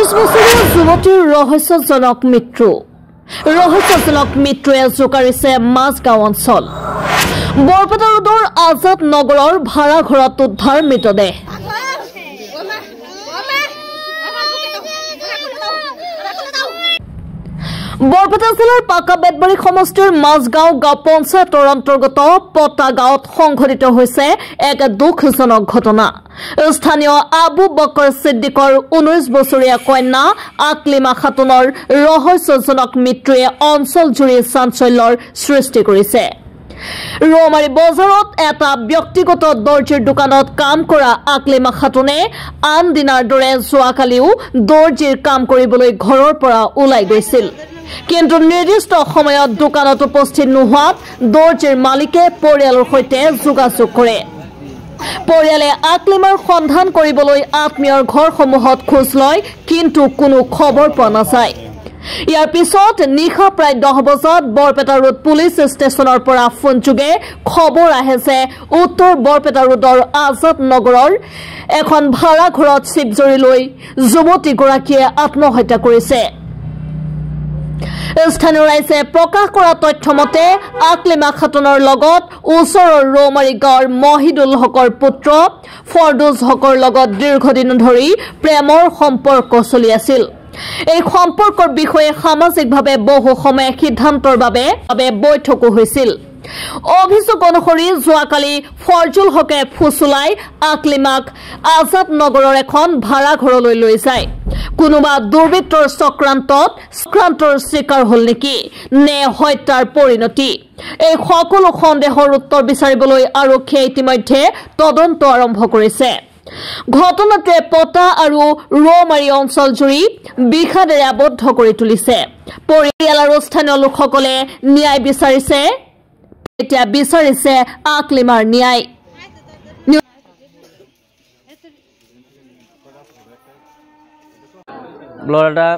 19 বছৰীয়া যুৱতীৰ ৰহস্যজনক মৃত্যুৱে জোকাৰিছে মাজগাঁও অঞ্চল। বৰপেটা ৰোডৰ আজাদ নগৰৰ ভাড়াঘৰত উদ্ধাৰ মৃতদেহ। বৰপেটা জিলাৰ পাকা বেতবাৰী সমষ্টিৰ মাজগাঁও গাঁও পঞ্চায়তৰ অন্তৰ্গত পটা গাঁৱত সংঘটিত হৈছে এক দুখজনক ঘটনা। স্থানীয় আবু বকৰ সিদ্দিকৰ 19 বছৰীয়া কন্যা আকলিমা খাতুনৰ ৰহস্যজনক মৃত্যুৱে অঞ্চলজুৰি চাঞ্চল্যৰ সৃষ্টি কৰিছে। ৰৌমাৰী বজাৰত এটা ব্যক্তিগত দৰ্জীৰ দোকানত কাম কৰা আকলিমা খাতুনে আন দিনাৰ দৰে যোৱাকালিও দৰ্জীৰ কাম কৰিবলৈ ঘৰৰ পৰা ওলাই গৈছিল। কিন্তু নিৰ্দিষ্ট সময়ত দোকানত উপস্থিত নোহোৱাত দৰ্জীৰ মালিকে পৰিয়ালৰ সৈতে যোগাযোগ কৰে। পৰিয়ালে আকলিমাৰ সন্ধান কৰিবলৈ আত্মীয়ৰ ঘৰসমূহত খোজ লয়, কিন্তু কোনো খবৰ পোৱা নাযায়। ইয়াৰ পিছত নিশা প্ৰায় 10 বজাত বৰপেটা ৰোড পুলিচ ষ্টেচনৰ পৰা ফোনযোগে খবৰ আহে যে উত্তৰ বৰপেটা ৰোডৰ আজাদ নগৰৰ এখন ভাড়াঘৰত চিপজৰি লৈ যুৱতীগৰাকীয়ে আত্মহত্যা কৰিছে। স্থানীয় ৰাইজে প্ৰকাশ কৰা তথ্য মতে আকলিমা খাতুনৰ লগত ওচৰৰ ৰৌমাৰী গাঁৱৰ মহিদুল হকৰ পুত্ৰ ফৰদুজ হকৰ লগত দীৰ্ঘদিন ধৰি প্ৰেমৰ সম্পৰ্ক চলি আছিল। এই সম্পৰ্কৰ বিষয়ে সামাজিকভাৱে বহু সময় সিদ্ধান্তৰ বাবে বৈঠকো হৈছিল। অভিযোগ অনুসৰি যোৱাকালি ফৰজুল হকে ফুচুলাই আকলিমাক আজাদ নগৰৰ এখন ভাড়াঘৰলৈ লৈ যায়। কোনোবা দুৰ্বৃত্তৰ চক্ৰান্তৰ চিকাৰ হল নেকি নে হত্যাৰ পৰিণতি, এই সকলো সন্দেহৰ উত্তৰ বিচাৰিবলৈ আৰক্ষীয়ে ইতিমধ্যে তদন্ত আৰম্ভ কৰিছে। ঘটনাটোৱে পটা আৰু ৰৌমাৰী অঞ্চলজুৰি বিষাদেৰে আবদ্ধ কৰি তুলিছে। পৰিয়াল আৰু স্থানীয় লোকসকলে ন্যায় বিচাৰিছে আকলিমাৰ ন্যায়। লড়াটা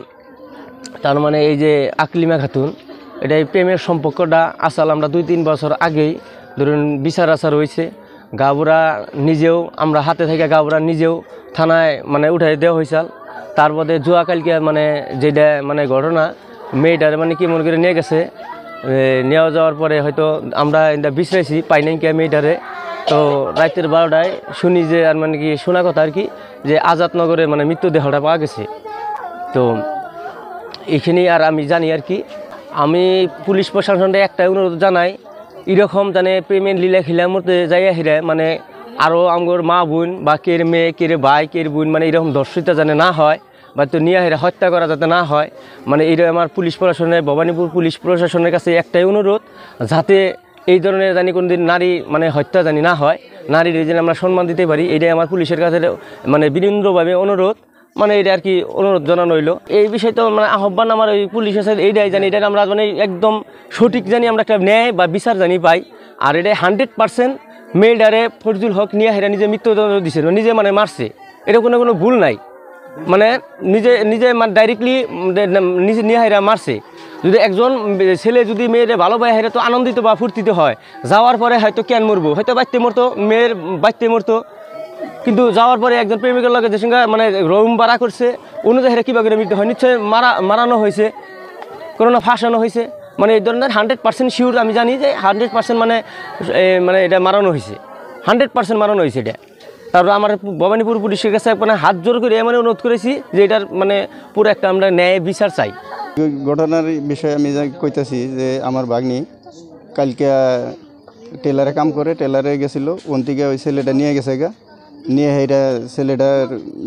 তার মানে এই যে আকলিমা খাতুন এটা প্রেমের সম্পর্কটা আসল আমরা 2-3 বছর আগেই ধরুন বিচার আচার হয়েছে। গাবুরা নিজেও আমরা হাতে থেকে গাবুরা নিজেও থানায় মানে উঠাই দেওয়া হয়েছিল। তারপরে জুয়াকালকে মানে যেটা মানে ঘটনা মেয়েটার মানে কি মনে করে নিয়ে গেছে, নেওয়া যাওয়ার পরে হয়তো আমরা এটা বিশ্রাইছি পাই নাই কে মেয়েটারে। তো রাতের 12টায় শুনি যে আর মানে কি শোনা কথা আর কি যে আজাদনগরে মানে মৃত্যুদেহটা পাওয়া গেছে। তো এখানে আর আমি জানি আর কি আমি পুলিশ প্রশাসনটা একটাই অনুরোধ জানাই, এরকম জানে প্রেমের লীলা খিলার মধ্যে যাইয়া হিরে মানে আরও আমার মা বোন বা কের মেয়ে কের ভাই কের বোন মানে এরকম ধর্ষিতা জানে না হয় বা তো নিয়ে হিরে হত্যা করা যাতে না হয়। মানে এই আমার পুলিশ প্রশাসনের ভবানীপুর পুলিশ প্রশাসনের কাছে একটাই অনুরোধ, যাতে এই ধরনের জানি কোনদিন নারী মানে হত্যা জানি না হয়, নারীর যেন আমরা সম্মান দিতে পারি, এটাই আমার পুলিশের কাছে মানে বিনীন্দ্রভাবে অনুরোধ, মানে এটা আর কি অনুরোধ জানানো হইল। এই বিষয়টা মানে আহ্বান আমার ওই পুলিশ আছে এইটাই জানি, এটা আমরা মানে একদম সঠিক জানি আমরা একটা ন্যায় বা বিচার জানি পাই। আর এটা 100% মেয়েটারে ফরজুল হক নিয়ে হেরা নিজে মৃত্যুদণ্ড দিছে, নিজে মানে মারছে, এটা কোনো ভুল নাই। মানে নিজে মানে ডাইরেক্টলি নিজে নিয়ে হেরা মারছে। যদি একজন ছেলে যদি মেয়েরে ভালো পায় হেরা তো আনন্দিত বা ফুর্তিতে হয়, যাওয়ার পরে হয়তো কেন মরবো, হয়তো বাইতে মরতো, মেয়ের বাইতে মরতো, কিন্তু যাওয়ার পরে একজন প্রেমিকের লগে যে সঙ্গে মানে রুম ভাড়া করছে অনুযায়ী কীভাবে মৃত্যু হয়, নিশ্চয়ই মারানো হয়েছে, কোনো না ফাঁসানো হয়েছে। মানে এই ধরনের 100% শিওর আমি জানি যে 100% মানে এটা মারানো হয়েছে, 100% মারানো হয়েছে এটা। তারপর আমার ভবানীপুর পুলিশের কাছে মানে হাত জোর করে এমন অনুরোধ করেছি যে এটার মানে পুরো একটা আমরা ন্যায় বিচার চাই। ঘটনার বিষয়ে আমি কইতেছি যে আমার ভাগ্নি কালকে টেলারে কাম করে, টেলারে গেছিলো, ওন থেকে ওই ছেলেটা নিয়ে গেছে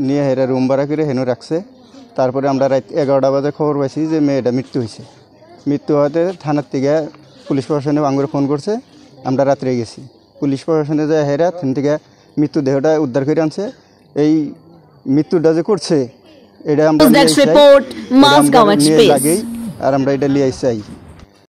নিয়ে হেরা রুম ভাড়া করে হেন রাখছে। তারপরে আমরা রাত 11টা বাজে খবর পাইছি যে মেয়েটা মৃত্যু হয়েছে। মৃত্যু হওয়াতে থানার থেকে পুলিশ প্রশাসনে আঙ্গুরে ফোন করছে, আমরা রাত্রে গেছি। পুলিশ প্রশাসনে যায় হেরা থান থেকে মৃত্যুদেহটা উদ্ধার করে আনছে। এই মৃত্যুটা যে করছে এটা আমরা লাগেই আর আমরা এটা লিয়ে চাই।